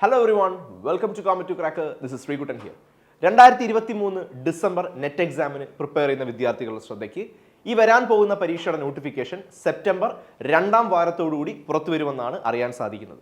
Hello everyone, welcome to Comment to Cracker. This is Srikutan here. 2023 December net എക്സാമിന് prepare ചെയ്യുന്ന വിദ്യാർത്ഥികളുടെ ശ്രദ്ധയ്ക്ക് ഈ വരാൻ പോകുന്ന പരീക്ഷയുടെ നോട്ടിഫിക്കേഷൻ സെപ്റ്റംബർ 2ാം വാരത്തോടുകൂടി പുറത്തു വരുമെന്നാണ് അറിയാൻ സാധിക്കുന്നത്.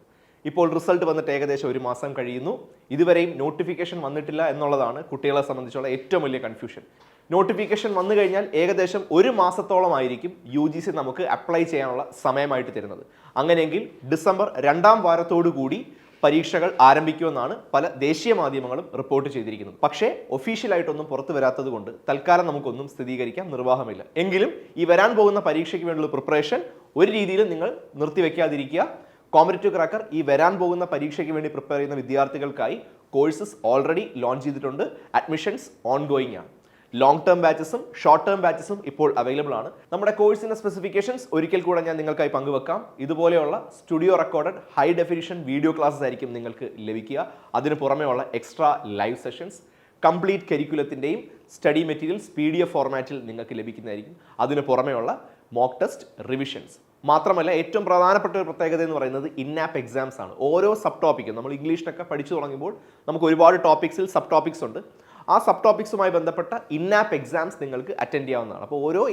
ഇപ്പോൾ റിസൾട്ട് വന്നിട്ട് ഏകദേശം ഒരു മാസം കഴിയുന്നു. ഇതുവരെയും നോട്ടിഫിക്കേഷൻ വന്നിട്ടില്ല എന്നുള്ളതാണ് കുട്ടികളെ സംബന്ധിച്ചുള്ള ഏറ്റവും വലിയ കൺഫ്യൂഷൻ. നോട്ടിഫിക്കേഷൻ വന്നു കഴിഞ്ഞാൽ ഏകദേശം ഒരു മാസത്തോളമായിരിക്കും UGC നമുക്ക് അപ്ലൈ ചെയ്യാനുള്ള സമയമായിട്ട് തരുന്നത്. അങ്ങനെയെങ്കിൽ ഡിസംബർ 2ാം വാരത്തോടു കൂടി പരീക്ഷകൾ ആരംഭിക്കുമെന്നാണ് പല ദേശീയ മാധ്യമങ്ങളും റിപ്പോർട്ട് ചെയ്തിരിക്കുന്നത്. പക്ഷേ ഒഫീഷ്യലായിട്ടൊന്നും പുറത്തു വരാത്തത് കൊണ്ട് തൽക്കാലം നമുക്കൊന്നും സ്ഥിരീകരിക്കാൻ നിർവാഹമില്ല. എങ്കിലും ഈ വരാൻ പോകുന്ന പരീക്ഷയ്ക്ക് വേണ്ടിയുള്ള പ്രിപ്പറേഷൻ ഒരു രീതിയിലും നിങ്ങൾ നിർത്തിവെക്കാതിരിക്കുക. കോമ്പറ്റീറ്റീവ് ക്രാക്കർ ഈ വരാൻ പോകുന്ന പരീക്ഷയ്ക്ക് വേണ്ടി പ്രിപ്പയർ ചെയ്യുന്ന വിദ്യാർത്ഥികൾക്കായി കോഴ്സസ് ഓൾറെഡി ലോഞ്ച് ചെയ്തിട്ടുണ്ട്. അഡ്മിഷൻസ് ഓൺഗോയിങ് ആണ്. ലോങ് ടേം ബാച്ചസും ഷോർട്ട് ടേം ബാച്ചസും ഇപ്പോൾ അവൈലബിൾ ആണ്. നമ്മുടെ കോഴ്സിന്റെ സ്പെസിഫിക്കേഷൻസ് ഒരിക്കൽ കൂടെ ഞാൻ നിങ്ങൾക്കായി പങ്കുവെക്കാം. ഇതുപോലെയുള്ള studio recorded high definition video classes ആയിരിക്കും നിങ്ങൾക്ക് ലഭിക്കുക. അതിന് പുറമെയുള്ള എക്സ്ട്രാ ലൈവ് സെഷൻസ്, കംപ്ലീറ്റ് കരിക്കുലത്തിൻ്റെയും സ്റ്റഡി മെറ്റീരിയൽസ് PDF ഫോർമാറ്റിൽ നിങ്ങൾക്ക് ലഭിക്കുന്നതായിരിക്കും. അതിന് പുറമെയുള്ള മോക്ക് ടെസ്റ്റ്, റിവിഷൻസ്. മാത്രമല്ല ഏറ്റവും പ്രധാനപ്പെട്ട ഒരു പ്രത്യേകത എന്ന് പറയുന്നത് ഇൻ-ആപ്പ് എക്സാംസ് ആണ്. ഓരോ സബ് ടോപ്പിക്കും നമ്മൾ ഇംഗ്ലീഷിനൊക്കെ പഠിച്ചു തുടങ്ങുമ്പോൾ നമുക്ക് ഒരുപാട് ടോപ്പിക്സിൽ സബ് ടോപ്പിക്സ് ഉണ്ട്. ആ സബ് ടോപ്പിക്സുമായി ബന്ധപ്പെട്ട ഇൻ-ആപ്പ് എക്സാംസ് നിങ്ങൾക്ക് അറ്റൻഡ് ചെയ്യാവുന്നതാണ്. അപ്പോൾ ഓരോ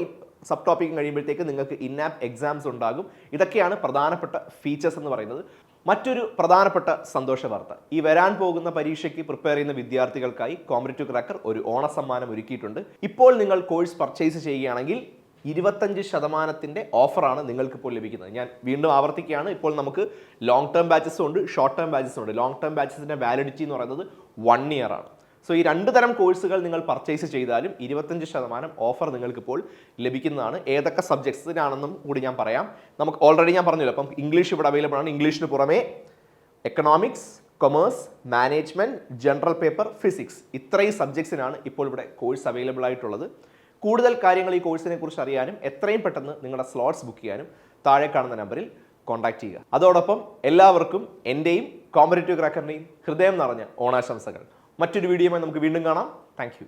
സബ് ടോപ്പിക്കും കഴിയുമ്പോഴത്തേക്ക് നിങ്ങൾക്ക് ഇൻ-ആപ്പ് എക്സാംസ് ഉണ്ടാകും. ഇതൊക്കെയാണ് പ്രധാനപ്പെട്ട ഫീച്ചേഴ്സ് എന്ന് പറയുന്നത്. മറ്റൊരു പ്രധാനപ്പെട്ട സന്തോഷ വാർത്ത, ഈ വരാൻ പോകുന്ന പരീക്ഷയ്ക്ക് പ്രിപ്പയർ ചെയ്യുന്ന വിദ്യാർത്ഥികൾക്കായി കോമ്പറ്റീറ്റീവ് ക്രാക്കർ ഒരു ഓണസമ്മാനം ഒരുക്കിയിട്ടുണ്ട്. ഇപ്പോൾ നിങ്ങൾ കോഴ്സ് പർച്ചേസ് ചെയ്യുകയാണെങ്കിൽ 25% ഓഫറാണ് നിങ്ങൾക്കിപ്പോൾ ലഭിക്കുന്നത്. ഞാൻ വീണ്ടും ആവർത്തിക്കുകയാണ്, ഇപ്പോൾ നമുക്ക് ലോങ് ടേം ബാച്ചസും ഉണ്ട്, ഷോർട്ട് ടേം ബാച്ചസും ഉണ്ട്. ലോങ് ടേം ബാച്ചസിൻ്റെ വാലിഡിറ്റി എന്ന് പറയുന്നത് 1 ഇയർ ആണ്. സോ ഈ രണ്ട് തരം കോഴ്സുകൾ നിങ്ങൾ പർച്ചേസ് ചെയ്താലും 25% ഓഫർ നിങ്ങൾക്കിപ്പോൾ ലഭിക്കുന്നതാണ്. ഏതൊക്കെ സബ്ജക്ട്സിനാണെന്നും കൂടി ഞാൻ പറയാം. നമുക്ക് ഓൾറെഡി ഞാൻ പറഞ്ഞല്ലോ, അപ്പം ഇംഗ്ലീഷ് ഇവിടെ അവൈലബിൾ ആണ്. ഇംഗ്ലീഷിന് പുറമെ economics, commerce, management, general paper, physics, ഇത്രയും സബ്ജക്ട്സിനാണ് ഇപ്പോൾ ഇവിടെ കോഴ്സ് അവൈലബിൾ ആയിട്ടുള്ളത്. കൂടുതൽ കാര്യങ്ങൾ ഈ കോഴ്സിനെ കുറിച്ച് അറിയാനും എത്രയും പെട്ടെന്ന് നിങ്ങളുടെ സ്ലോട്ട്സ് ബുക്ക് ചെയ്യാനും താഴെ കാണുന്ന നമ്പറിൽ കോൺടാക്ട് ചെയ്യുക. അതോടൊപ്പം എല്ലാവർക്കും എൻ്റെയും കോമ്പറ്റീറ്റീവ് ക്രാക്കറിൻ്റെയും ഹൃദയം നിറഞ്ഞ ഓണാശംസകൾ. മറ്റൊരു വീഡിയോയുമായി നമുക്ക് വീണ്ടും കാണാം. Thank you.